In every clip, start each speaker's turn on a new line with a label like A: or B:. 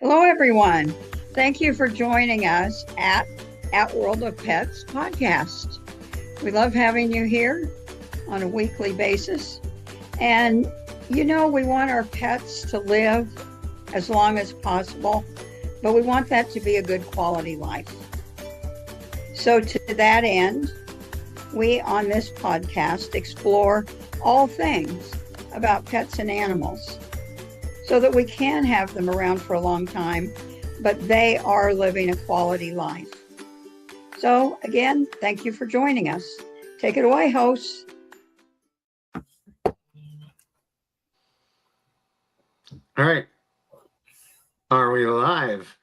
A: Hello, everyone. Thank you for joining us at World of Pets podcast. We love having you here on a weekly basis. And we want our pets to live as long as possible, but we want that to be a good quality life. So, to that end, we on this podcast explore all things about pets and animals so that we can have them around for a long time, but they are living a quality life. So again, thank you for joining us. Take it away, hosts.
B: All right. Are we live?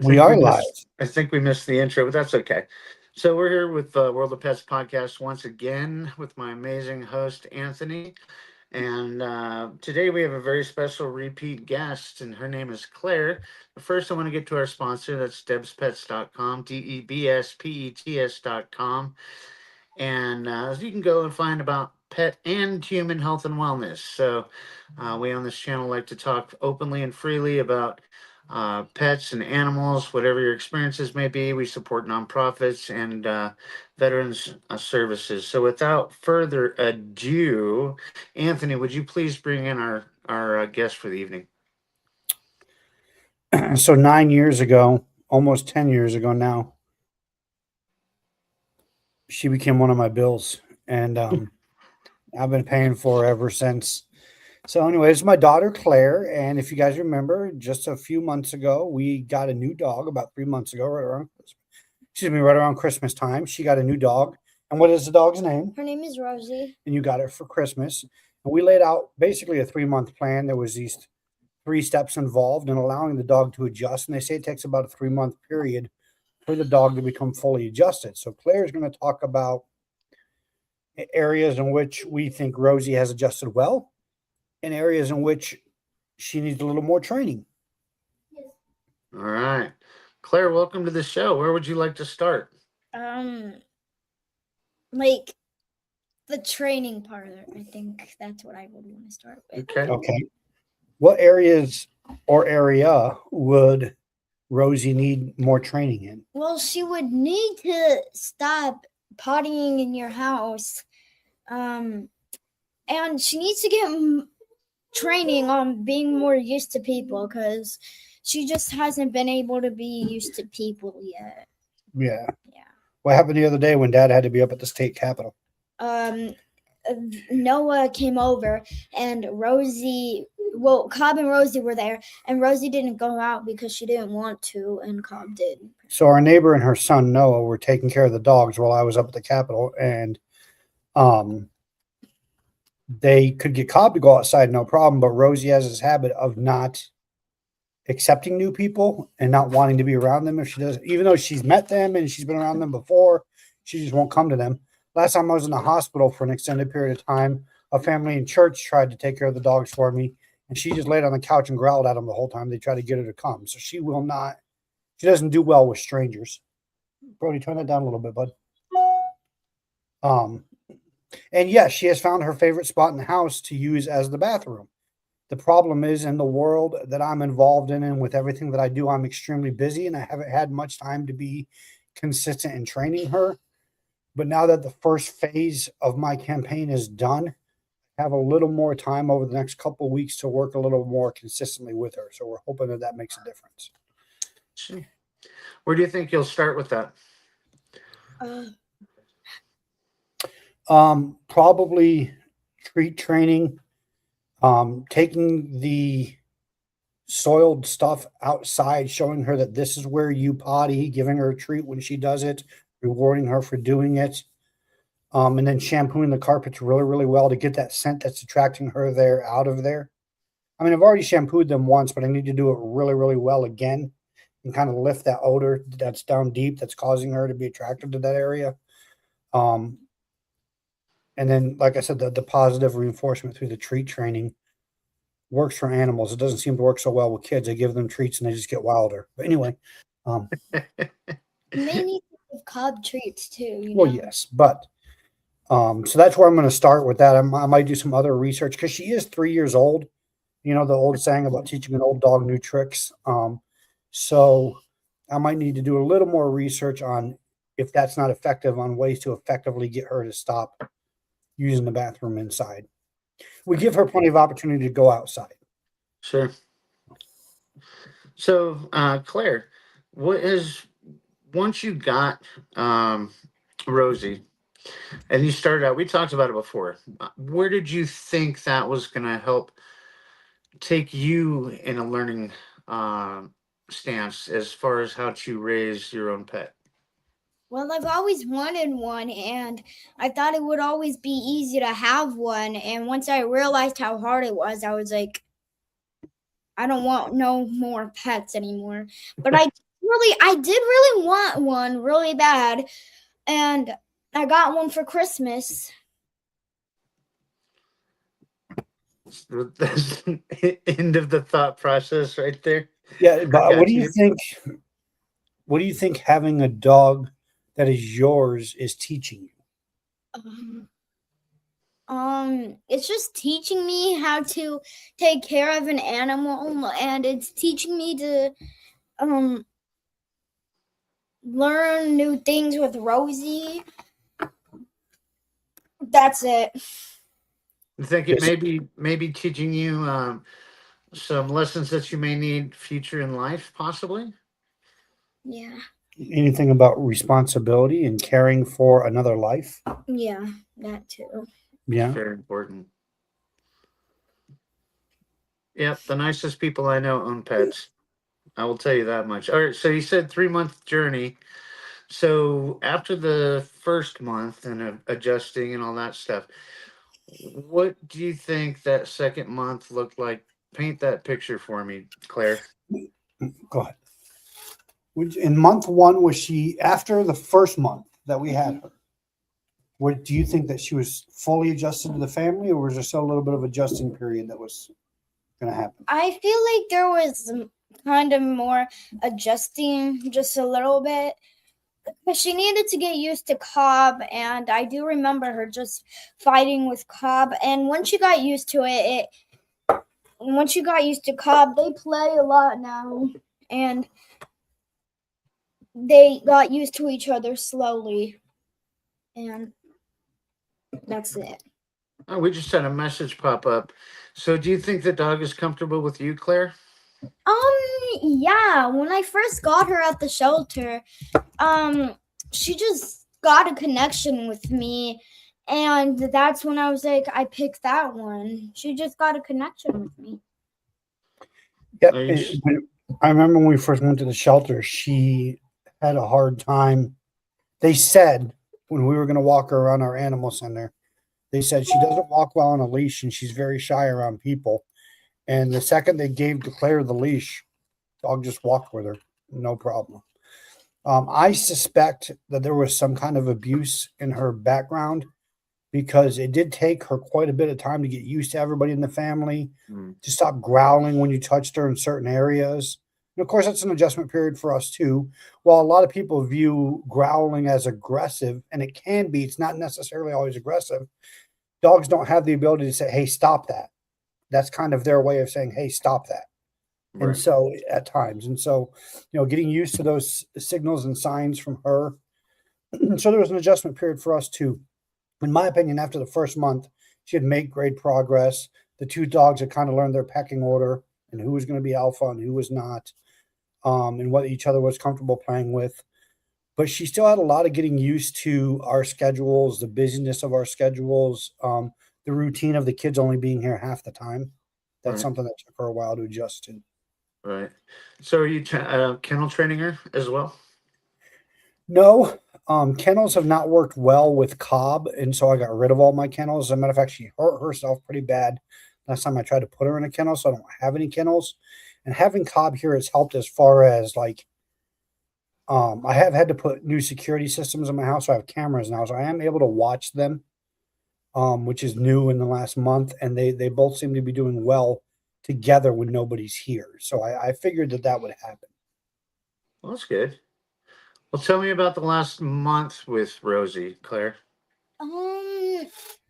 C: We are live.
B: I think we missed the intro, but that's okay. So we're here with the World of Pets podcast once again with my amazing host, Anthony. And today we have a very special repeat guest, and her name is Claire. But first, I want to get to our sponsor. That's debspets.com, DEBSPETS.com. And you can go and find about pet and human health and wellness. So we on this channel like to talk openly and freely about pets and animals, whatever your experiences may be. We support nonprofits and veterans services. So without further ado, Anthony, would you please bring in our guest for the evening?
C: So 9 years ago, almost 10 years ago now, she became one of my bills, and I've been paying for her ever since. So anyways, my daughter, Claire, and if you guys remember, just a few months ago, we got a new dog about 3 months ago, right around Christmas time. She got a new dog. And what is the dog's name?
D: Her name is Rosie.
C: And you got it for Christmas. And we laid out basically a 3-month plan. There was these 3 steps involved in allowing the dog to adjust. And they say it takes about a 3-month period for the dog to become fully adjusted. So Claire is going to talk about areas in which we think Rosie has adjusted well and areas in which she needs a little more training.
B: All right. Claire, welcome to the show. Where would you like to start?
D: Like the training part of it. I think that's what I would want to start with.
C: Okay. What areas or area would Rosie need more training in?
D: Well, she would need to stop pottying in your house. And she needs to get training on being more used to people because she just hasn't been able to be used to people yet.
C: Yeah. What happened the other day when Dad had to be up at the state capitol?
D: Noah came over and Cobb and Rosie were there, and Rosie didn't go out because she didn't want to, and Cobb did.
C: So our neighbor and her son Noah were taking care of the dogs while I was up at the capitol, and they could get Cobb to go outside, no problem, but Rosie has this habit of not accepting new people and not wanting to be around them if she does, even though she's met them and she's been around them before, she just won't come to them. Last time I was in the hospital for an extended period of time, a family in church tried to take care of the dogs for me, and she just laid on the couch and growled at them the whole time they tried to get her to come. So she doesn't do well with strangers. Brody, turn that down a little bit, bud. And yes, she has found her favorite spot in the house to use as the bathroom. The problem is, in the world that I'm involved in and with everything that I do, I'm extremely busy and I haven't had much time to be consistent in training her. But now that the first phase of my campaign is done, I have a little more time over the next couple of weeks to work a little more consistently with her. So we're hoping that makes a difference.
B: Where do you think you'll start with that?
C: Probably treat training. Taking the soiled stuff outside, showing her that this is where you potty, giving her a treat when she does it, rewarding her for doing it, and then shampooing the carpets really, really well to get that scent that's attracting her there out of there. I mean, I've already shampooed them once, but I need to do it really, really well again and kind of lift that odor that's down deep that's causing her to be attracted to that area. And then, like I said, the positive reinforcement through the treat training works for animals. It doesn't seem to work so well with kids. They give them treats and they just get wilder. But anyway.
D: They need to give Cobb treats too.
C: Well, yes. But so that's where I'm going to start with that. I might do some other research because she is 3 years old. You know, the old saying about teaching an old dog new tricks. So I might need to do a little more research on if that's not effective, on ways to effectively get her to stop using the bathroom inside. We give her plenty of opportunity to go outside.
B: Sure. So, Claire, what is once you got Rosie and you started out, we talked about it before. Where did you think that was going to help take you in a learning stance as far as how to raise your own pet?
D: Well, I've always wanted one, and I thought it would always be easy to have one. And once I realized how hard it was, I was like, I don't want no more pets anymore. But I did really want one really bad, and I got one for Christmas.
B: That's end of the thought process right there.
C: Yeah, but
B: Got
C: what do
B: you.
C: you think? What do you think having a dog that is yours is teaching you?
D: It's just teaching me how to take care of an animal, and it's teaching me to learn new things with Rosie. That's it.
B: I think it maybe teaching you some lessons that you may need future in life, possibly.
D: Yeah.
C: Anything about responsibility and caring for another life?
D: Yeah, that too.
C: Yeah.
B: Very important. Yep, the nicest people I know own pets. I will tell you that much. All right, so you said 3 month journey. So after the first month and adjusting and all that stuff, what do you think that second month looked like? Paint that picture for me, Claire.
C: Go ahead. In month one, was she, after the first month that we had her, what do you think that she was fully adjusted to the family, or was there still a little bit of adjusting period that was going to happen?
D: I feel like there was kind of more adjusting, just a little bit. But she needed to get used to Cobb, and I do remember her just fighting with Cobb. And once she got used to once you got used to Cobb, they play a lot now, and they got used to each other slowly, and that's it.
B: Oh, we just had a message pop up. So do you think the dog is comfortable with you, Claire?
D: Yeah, when I first got her at the shelter, she just got a connection with me, and that's when I was like, I picked that one. She just got a connection with me.
C: Yeah,
B: Nice.
C: I remember when we first went to the shelter, she had a hard time. They said when we were going to walk her around our animal center, they said she doesn't walk well on a leash and she's very shy around people. And the second they gave Claire the leash, dog just walked with her, no problem. I suspect that there was some kind of abuse in her background, because it did take her quite a bit of time to get used to everybody in the family, to stop growling when you touched her in certain areas. And of course, that's an adjustment period for us too. While a lot of people view growling as aggressive, and it can be, it's not necessarily always aggressive. Dogs don't have the ability to say, hey, stop that. That's kind of their way of saying, hey, stop that.
B: Right.
C: And so at times, and so, getting used to those signals and signs from her. So there was an adjustment period for us too. In my opinion, after the first month, she had made great progress. The two dogs had kind of learned their pecking order and who was going to be alpha and who was not, and what each other was comfortable playing with. But she still had a lot of getting used to our schedules, the busyness of our schedules, the routine of the kids only being here half the time. That's
B: Right.
C: something that took her a while to adjust to.
B: Right. So are you kennel training her as well?
C: No, kennels have not worked well with Cobb, and so I got rid of all my kennels. As a matter of fact, she hurt herself pretty bad last time I tried to put her in a kennel, so I don't have any kennels. And having Cobb here has helped as far as I have had to put new security systems in my house. So I have cameras now, so I am able to watch them, which is new in the last month, and they both seem to be doing well together when nobody's here. So I figured that would happen.
B: Well, that's good. Well, tell me about the last month with Rosie, Claire.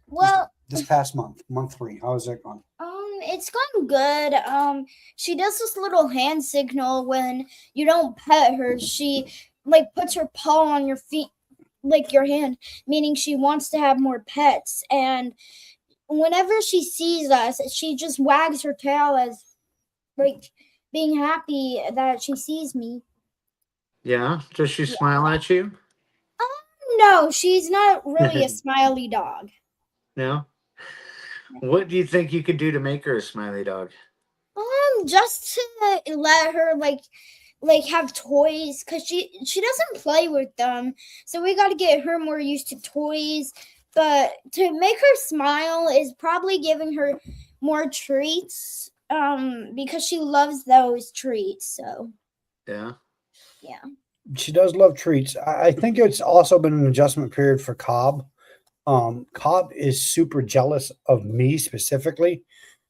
D: Well,
C: This past month, month 3, how is that going?
D: It's going good. She does this little hand signal when you don't pet her. She like puts her paw on your feet, like your hand, meaning she wants to have more pets. And whenever she sees us, she just wags her tail as like being happy that she sees me.
B: Yeah. Does she smile at you?
D: No, she's not really a smiley dog.
B: No. What do you think you could do to make her a smiley dog?
D: Just to let her like have toys, because she doesn't play with them, so we got to get her more used to toys. But to make her smile is probably giving her more treats, because she loves those treats. So
B: Yeah.
C: She does love treats. I think it's also been an adjustment period for Cobb. Cobb is super jealous of me specifically.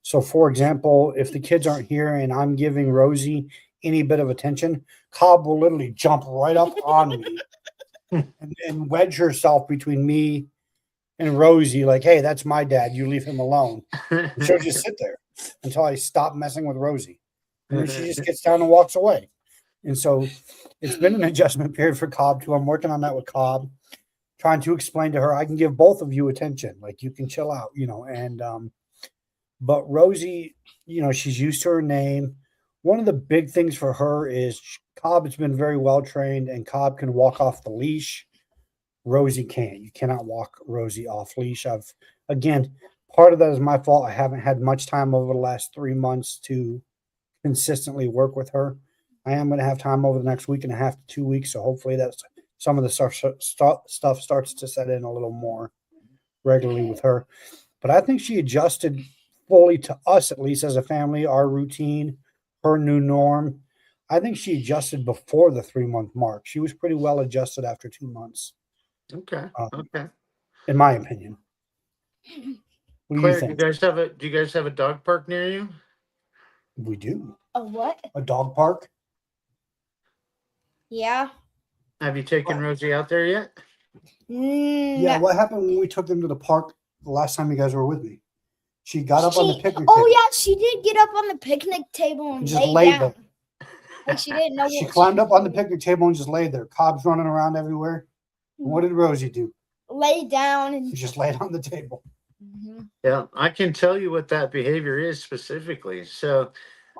C: So, for example, if the kids aren't here and I'm giving Rosie any bit of attention, Cobb will literally jump right up on me and wedge herself between me and Rosie, like, hey, that's my dad. You leave him alone. And she'll just sit there until I stop messing with Rosie. And then she just gets down and walks away. And so it's been an adjustment period for Cobb too. I'm working on that with Cobb, trying to explain to her I can give both of you attention. Like you can chill out, and but Rosie, she's used to her name. One of the big things for her is Cobb has been very well trained and Cobb can walk off the leash. Rosie can't. You cannot walk Rosie off leash. Again, part of that is my fault. I haven't had much time over the last 3 months to consistently work with her. I am going to have time over the next week and a half to 2 weeks. So hopefully that's some of the stuff starts to set in a little more regularly with her. But I think she adjusted fully to us, at least as a family, our routine, her new norm. I think she adjusted before the 3-month mark. She was pretty well adjusted after 2 months.
B: Okay. Okay.
C: In my opinion. What do
B: Claire,
C: you
B: do
C: think?
B: you guys have a dog park near you?
C: We do.
D: A what?
C: A dog park?
D: Yeah.
B: Have you taken Rosie out there yet?
C: Yeah,
D: No.
C: what happened when we took them to the park the last time you guys were with me? She got up on the picnic
D: Oh
C: table.
D: yeah, she did get up on the picnic table and
C: Just
D: lay
C: laid
D: down.
C: there.
D: Like she didn't know
C: She
D: what
C: climbed
D: she
C: up on the
D: was doing.
C: picnic table and just laid there. Cobb's running around everywhere. And what did Rosie do?
D: Lay down
C: She
D: and
C: just laid on the table.
B: Yeah, I can tell you what that behavior is specifically. So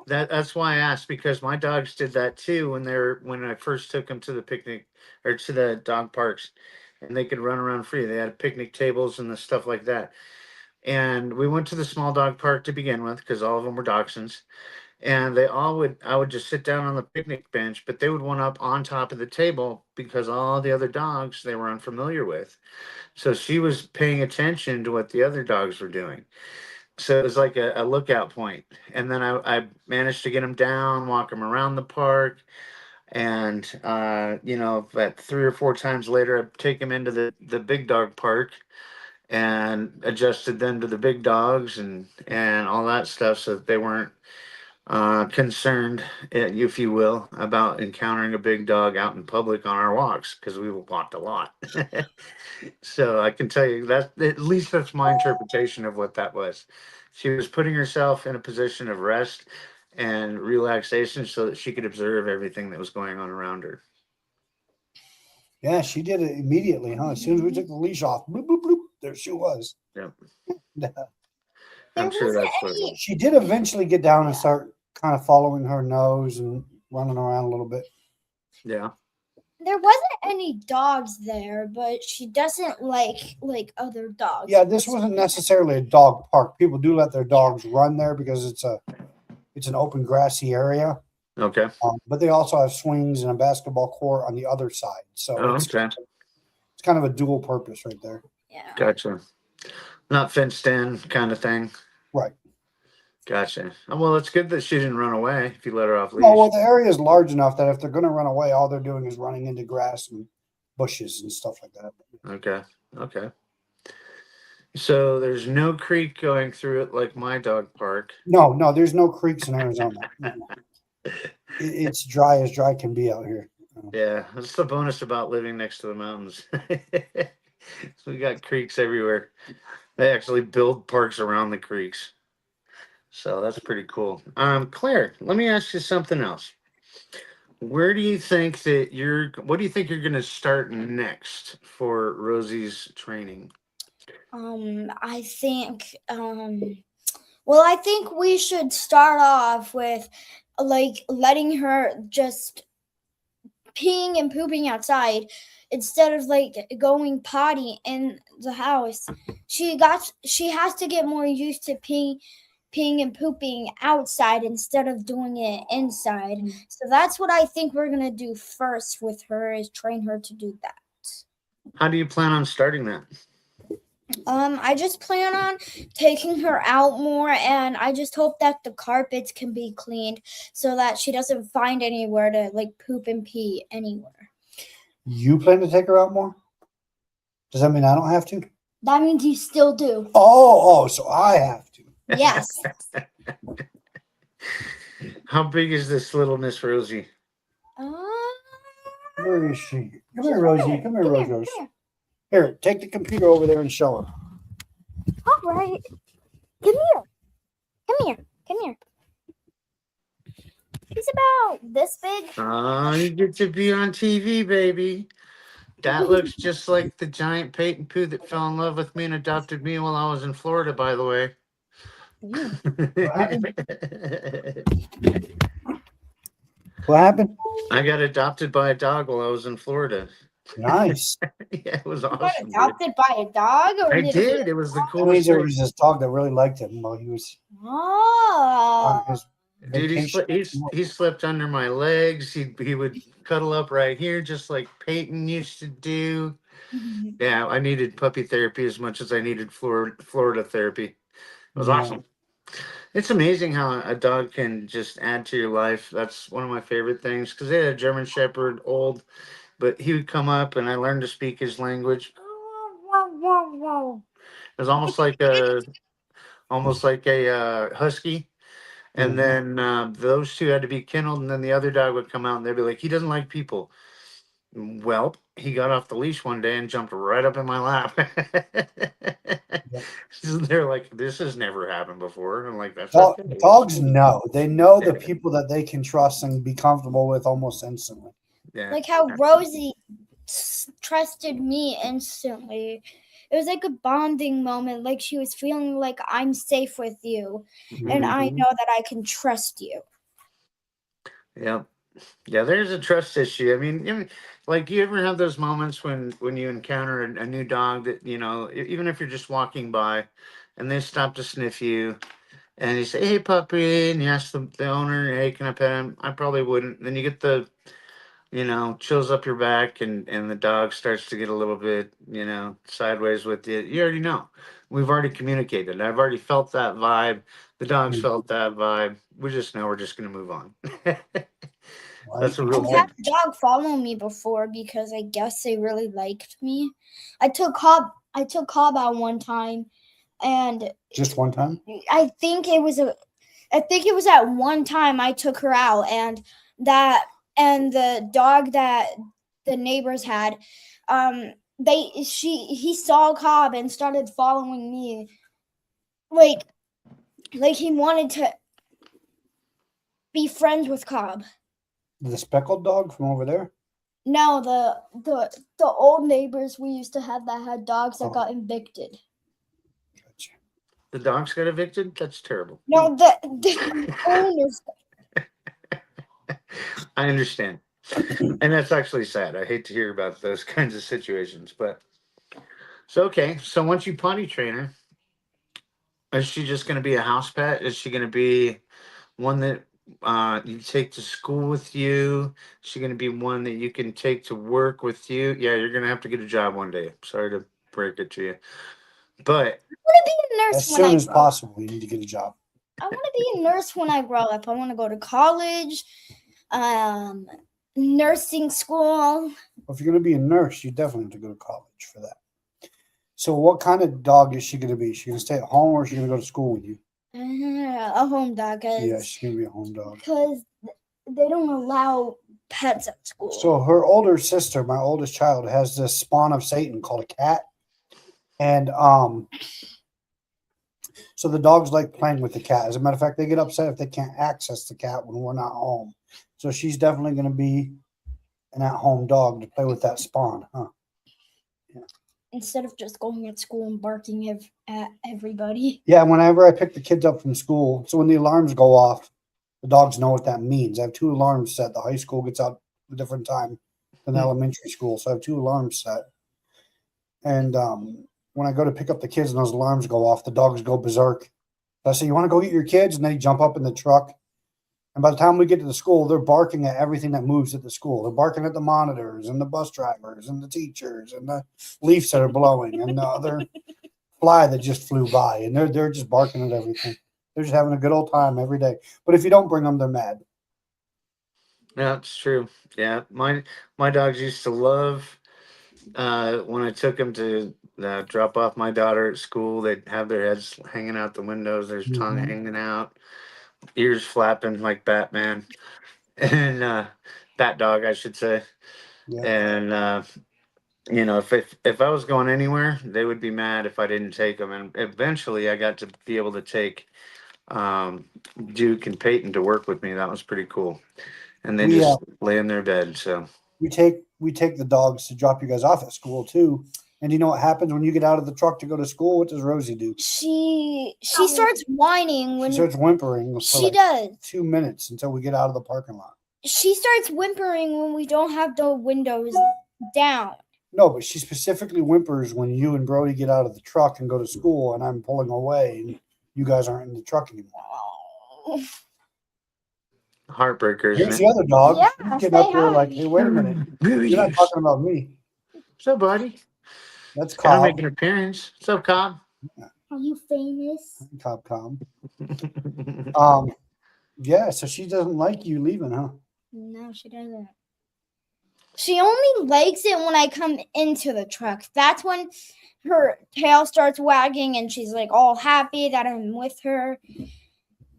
B: that's why I asked, because my dogs did that too when I first took them to the picnic or to the dog parks, and they could run around free. They had picnic tables and the stuff like that. And we went to the small dog park to begin with because all of them were dachshunds, and I would just sit down on the picnic bench, but they would want up on top of the table because all the other dogs they were unfamiliar with. So she was paying attention to what the other dogs were doing. So it was like a lookout point. And then I managed to get him down, walk him around the park. And, about 3 or 4 times later, I'd take him into the big dog park and adjusted them to the big dogs and all that stuff so that they weren't concerned, if you will, about encountering a big dog out in public on our walks because we walked a lot. So I can tell you that at least that's my interpretation of what that was. She was putting herself in a position of rest and relaxation so that she could observe everything that was going on around her.
C: Yeah, she did it immediately, huh? As soon as we took the leash off, bloop, bloop, bloop, there she was.
B: Yep.
D: There
B: I'm sure
D: wasn't
B: that's what it
D: any.
B: was.
C: She did eventually get down and start kind of following her nose and running around a little bit.
B: Yeah.
D: There wasn't any dogs there, but she doesn't like other dogs.
C: Yeah, this wasn't necessarily a dog park. People do let their dogs run there because it's an open grassy area.
B: Okay.
C: But they also have swings and a basketball court on the other side. So it's
B: Okay.
C: kind of a dual purpose right there.
D: Yeah.
B: Gotcha. Not fenced in kind of thing.
C: Right.
B: Gotcha. Well, it's good that she didn't run away if you let her off leash.
C: Oh, well, the area is large enough that if they're going to run away, all they're doing is running into grass and bushes and stuff like that.
B: Okay. Okay. So there's no creek going through it like my dog park.
C: No, there's no creeks in Arizona. No. It's dry as dry can be out here.
B: Yeah, that's the bonus about living next to the mountains. So we got creeks everywhere. They actually build parks around the creeks. So that's pretty cool. Claire, let me ask you something else. Where do you think that what do you think you're going to start next for Rosie's training?
D: I think well, I think we should start off with like letting her just peeing and pooping outside instead of like going potty in the house. She has to get more used to peeing and pooping outside instead of doing it inside. So that's what I think we're gonna do first with her, is train her to do that.
B: How do you plan on starting that?
D: I just plan on taking her out more, and I just hope that the carpets can be cleaned so that she doesn't find anywhere to like poop and pee anywhere.
C: You plan to take her out more? Does that mean I don't have to?
D: That means you still do.
C: Oh, so I have to.
D: Yes.
B: How big is this little Miss Rosie?
C: Where is she? Come here, Rosie. Come here,
D: Come
C: Rose.
D: here,
C: Rose.
D: come here.
C: Here, take the computer over there and show her.
D: All right. Come here. Come here. Come here. She's about this big.
B: Oh, you get to be on TV, baby. That looks just like the giant Peyton Pooh that fell in love with me and adopted me while I was in Florida, by the way.
C: What happened?
B: I got adopted by a dog while I was in Florida.
C: Nice.
B: Yeah, it was
D: You got
B: awesome. Dude.
D: adopted by a dog, or
B: I
D: did
B: did. It was the
C: That means
B: coolest
C: there
B: thing.
C: was this dog that really liked him while he was
D: Oh.
C: on his
B: Dude,
C: vacation.
B: he slept under my legs. He would cuddle up right here, just like Peyton used to do. Yeah, I needed puppy therapy as much as I needed Florida therapy. It was awesome. It's amazing how a dog can just add to your life. That's one of my favorite things, because they had a German Shepherd, old, but he would come up and I learned to speak his language. It was almost like a husky. And then those two had to be kenneled, and then the other dog would come out and they'd be like, he doesn't like people. Well, he got off the leash one day and jumped right up in my lap. They're like, this has never happened before. I'm like, that's okay.
C: Dogs know. They know the people that they can trust and be comfortable with almost instantly.
B: Yeah.
D: Like how Rosie trusted me instantly. It was like a bonding moment. Like she was feeling like, I'm safe with you, and I know that I can trust you.
B: Yep. Yeah, there's a trust issue. I mean, like, you ever have those moments when you encounter a new dog that, even if you're just walking by and they stop to sniff you and you say, hey, puppy, and you ask the owner, hey, can I pet him? I probably wouldn't. Then you get the, chills up your back, and the dog starts to get a little bit, sideways with you. You already know. We've already communicated. I've already felt that vibe. The dog's felt that vibe. We just know we're just going to move on. That's a real
D: I've had a dog follow me before because I guess they really liked me. I took Cobb out one time, and
C: just one time.
D: I think it was at one time I took her out, and the dog that the neighbors had, he saw Cobb and started following me, like he wanted to be friends with Cobb.
C: The speckled dog from over there?
D: No, the old neighbors we used to have that had dogs that got evicted.
C: Gotcha.
B: The dogs got evicted? That's terrible.
D: No, the owners.
B: I understand. And that's actually sad. I hate to hear about those kinds of situations. But so once you potty train her, is she just going to be a house pet? Is she going to be one that you take to school with you? Is she going to be one that you can take to work with you? Yeah, you're going to have to get a job one day. Sorry to break it to you. But
D: I want to be a nurse
C: as soon as possible, you need to get a job.
D: I want to be a nurse when I grow up. I want to go to college, nursing school.
C: Well, if you're going to be a nurse, you definitely have to go to college for that. So what kind of dog is she going to be? Is she going to stay at home, or is she going to go to school with you?
D: A home dog.
C: Yeah, she's going to be a home dog.
D: Because they don't allow pets at school.
C: So her older sister, my oldest child, has this spawn of Satan called a cat. And So the dogs like playing with the cat. As a matter of fact, they get upset if they can't access the cat when we're not home. So she's definitely going to be an at-home dog to play with that spawn, huh?
D: Instead of just going at school and barking at everybody.
C: Yeah, whenever I pick the kids up from school, so when the alarms go off, the dogs know what that means. I have 2 alarms set. The high school gets out a different time than elementary school, so I have 2 alarms set. And when I go to pick up the kids and those alarms go off, the dogs go berserk. I say, "You want to go get your kids?" And they jump up in the truck. And by the time we get to the school, they're barking at everything that moves at the school. They're barking at the monitors and the bus drivers and the teachers and the leaves that are blowing and the other fly that just flew by. And they're just barking at everything. They're just having a good old time every day. But if you don't bring them, they're mad.
B: Yeah, it's true. Yeah, my dogs used to love when I took them to drop off my daughter at school. They'd have their heads hanging out the windows, their tongue hanging out, ears flapping like Batman, and Bat Dog, I should say.
C: Yeah.
B: And you know, if I was going anywhere, they would be mad if I didn't take them. And eventually, I got to be able to take Duke and Peyton to work with me. That was pretty cool. And they
C: We,
B: just lay in their bed. So
C: we take the dogs to drop you guys off at school too. And you know what happens when you get out of the truck to go to school? What does Rosie do?
D: She starts whining when
C: She starts whimpering for
D: she
C: like
D: does.
C: 2 minutes until we get out of the parking lot.
D: She starts whimpering when we don't have the windows down.
C: No, but she specifically whimpers when you and Brody get out of the truck and go to school, and I'm pulling away, and you guys aren't in the truck anymore.
B: heartbreakers.
C: Here's the other dog.
D: Yeah,
C: She's getting
D: say
C: up here
D: hi.
C: like, "Hey, wait a minute. You're not talking about me."
B: What's up, buddy?
C: That's
B: Gotta
C: Cobb.
B: make an appearance. What's up, Cobb?
D: Are you famous?
C: Cobb. Yeah, so she doesn't like you leaving, huh?
D: No, she doesn't. She only likes it when I come into the truck. That's when her tail starts wagging and she's like all happy that I'm with her.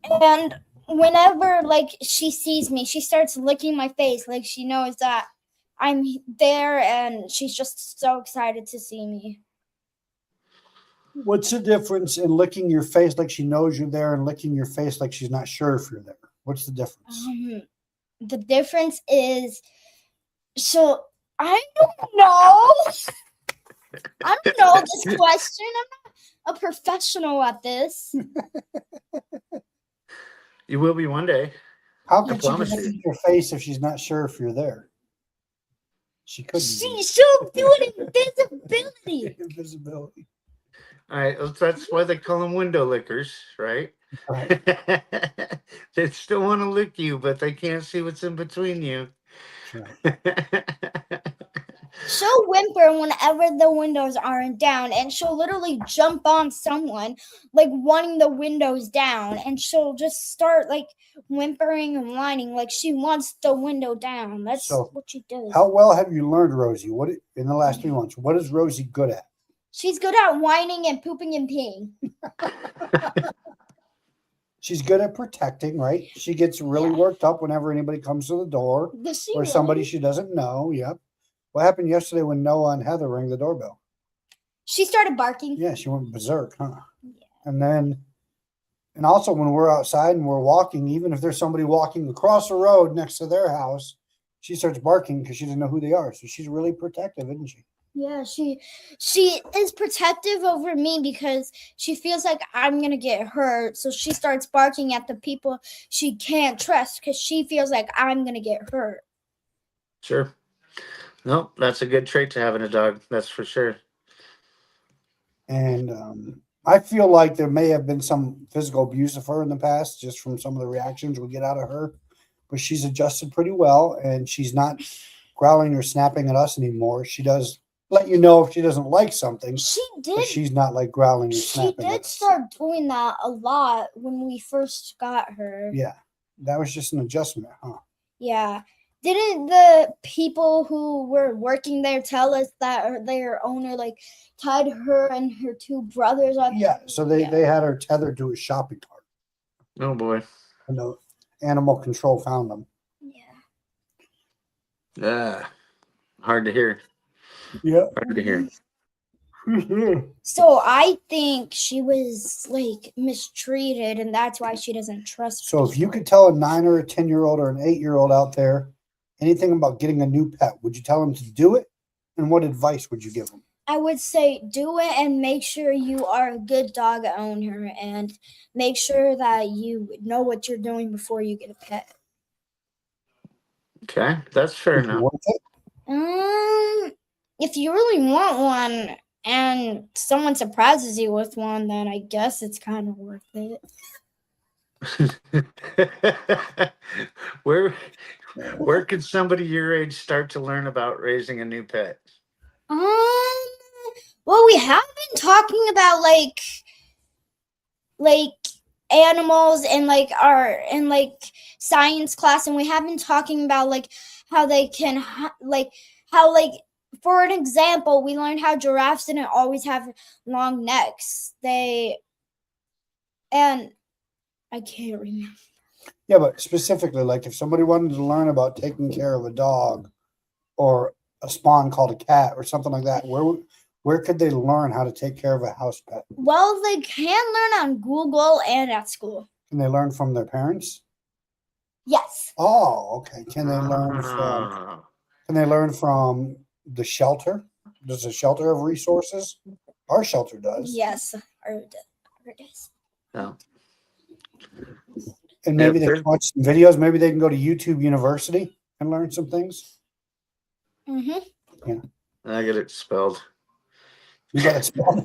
D: And whenever like she sees me, she starts licking my face like she knows that I'm there and she's just so excited to see me.
C: What's the difference in licking your face like she knows you're there and licking your face like she's not sure if you're there? What's the difference?
D: The difference is, so I don't know. I don't know this question. I'm not a professional at this.
B: You will be one day.
C: How could she
B: promise
C: look
B: you.
C: at your face if she's not sure if you're there? She couldn't.
D: She'll do it invisibility.
C: Invisibility.
B: All right, that's why they call them window lickers, right?
C: Right.
B: They still want to lick you, but they can't see what's in between you.
D: She'll whimper whenever the windows aren't down, and she'll literally jump on someone, like wanting the windows down, and she'll just start like whimpering and whining like she wants the window down. That's
C: So,
D: what she does.
C: How well have you learned, Rosie? What in the last 3 months? What is Rosie good at?
D: She's good at whining and pooping and peeing.
C: She's good at protecting, right? She gets really worked up whenever anybody comes to the door
D: Does she
C: or
D: really?
C: somebody she doesn't know. Yep. What happened yesterday when Noah and Heather rang the doorbell?
D: She started barking.
C: Yeah, she went berserk, huh?
D: Yeah.
C: And also when we're outside and we're walking, even if there's somebody walking across the road next to their house, she starts barking because she doesn't know who they are. So she's really protective, isn't she?
D: Yeah, she is protective over me because she feels like I'm gonna get hurt. So she starts barking at the people she can't trust because she feels like I'm gonna get hurt.
B: Sure. No, that's a good trait to have in a dog. That's for sure.
C: And I feel like there may have been some physical abuse of her in the past, just from some of the reactions we get out of her. But she's adjusted pretty well, and she's not growling or snapping at us anymore. She does let you know if she doesn't like something,
D: She
C: but
D: did.
C: she's not like growling or
D: She
C: snapping at
D: did
C: us.
D: start doing that a lot when we first got her.
C: Yeah, that was just an adjustment, huh?
D: Yeah. Didn't the people who were working there tell us that their owner like tied her and her 2 brothers up?
C: Yeah, so they had her tethered to a shopping cart,
B: Oh boy.
C: and the animal control found them.
D: Yeah.
B: Hard to hear.
C: Yeah.
B: Hard to hear.
D: So I think she was like mistreated, and that's why she doesn't trust
C: So if
D: people.
C: you could tell a 9 or a 10-year-old or an 8-year-old out there anything about getting a new pet, would you tell them to do it? And what advice would you give them?
D: I would say do it and make sure you are a good dog owner and make sure that you know what you're doing before you get a pet.
B: Okay, that's fair
C: Is it
B: enough.
C: worth it?
D: If you really want one and someone surprises you with one, then I guess it's kind of worth it.
B: where could somebody your age start to learn about raising a new pet?
D: Well, we have been talking about like animals and like our and like science class, and we have been talking about like how they can for an example, we learned how giraffes didn't always have long necks. And I can't remember.
C: Yeah, but specifically, like if somebody wanted to learn about taking care of a dog or a spawn called a cat or something like that, where could they learn how to take care of a house pet?
D: Well, they can learn on Google and at school.
C: Can they learn from their parents?
D: Yes.
C: Oh, okay. Can they learn from the shelter? Does the shelter have resources? Our shelter does.
D: Yes. Or does.
B: Oh.
C: And maybe they can watch some videos. Maybe they can go to YouTube University and learn some things.
D: Mm-hmm.
C: Yeah.
B: I get it spelled.
C: You got it spelled.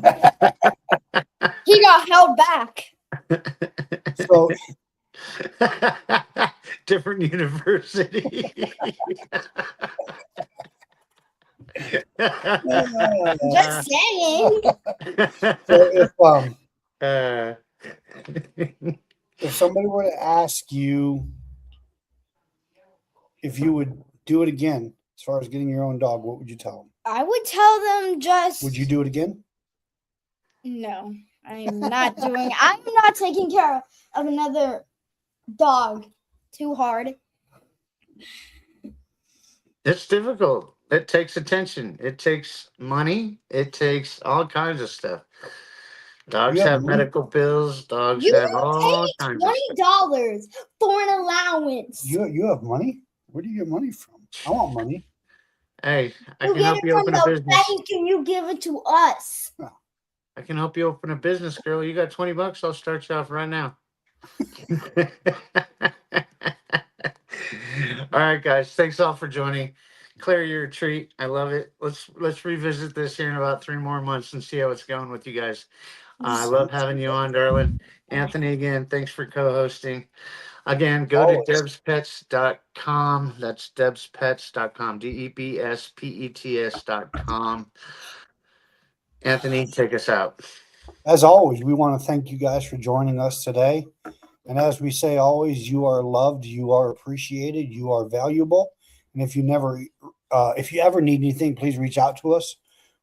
D: He got held back.
C: So
B: different university.
D: Just saying.
C: So
B: uh,
C: if somebody were to ask you if you would do it again as far as getting your own dog, what would you tell them?
D: I would tell them just.
C: Would you do it again?
D: No, I'm not doing. I'm not taking care of another dog. Too hard.
B: it's difficult. It takes attention. It takes money. It takes all kinds of stuff. Dogs
C: You have
B: have
C: money?
B: medical bills. Dogs
D: You
B: have all
D: pay
B: kinds of stuff.
D: $20 for an allowance.
C: You have money? Where do you get money from? I want money.
B: Hey, I
D: You
B: can
D: get
B: help
D: it
B: you
D: from
B: open a
D: the
B: business.
D: bank and you give it to us.
B: I can help you open a business, girl. You got $20? I'll start you off right now. All right, guys. Thanks all for joining. Claire, you're a treat. I love it. Let's revisit this here in about 3 more months and see how it's going with you guys. I love having you on, darling. Anthony, again, thanks for co-hosting. Again, go to debspets.com. That's debspets.com. DEBSPETS.com. Anthony, take us out.
C: As always, we want to thank you guys for joining us today. And as we say always, you are loved, you are appreciated, you are valuable. And if you ever need anything, please reach out to us.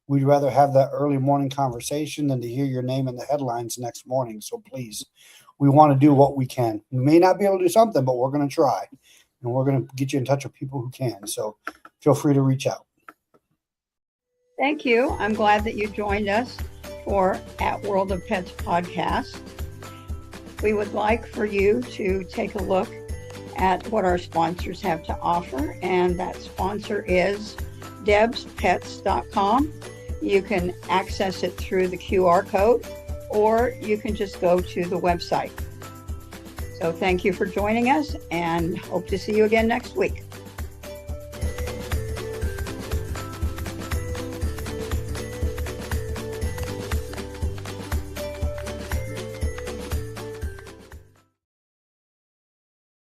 C: We'd rather have that early morning conversation than to hear your name in the headlines next morning. So please, we want to do what we can. We may not be able to do something, but we're going to try. And we're going to get you in touch with people who can. So feel free to reach out.
A: Thank you. I'm glad that you joined us for At World of Pets podcast. We would like for you to take a look at what our sponsors have to offer, and that sponsor is debspets.com. You can access it through the QR code, or you can just go to the website. So thank you for joining us, and hope to see you again next week.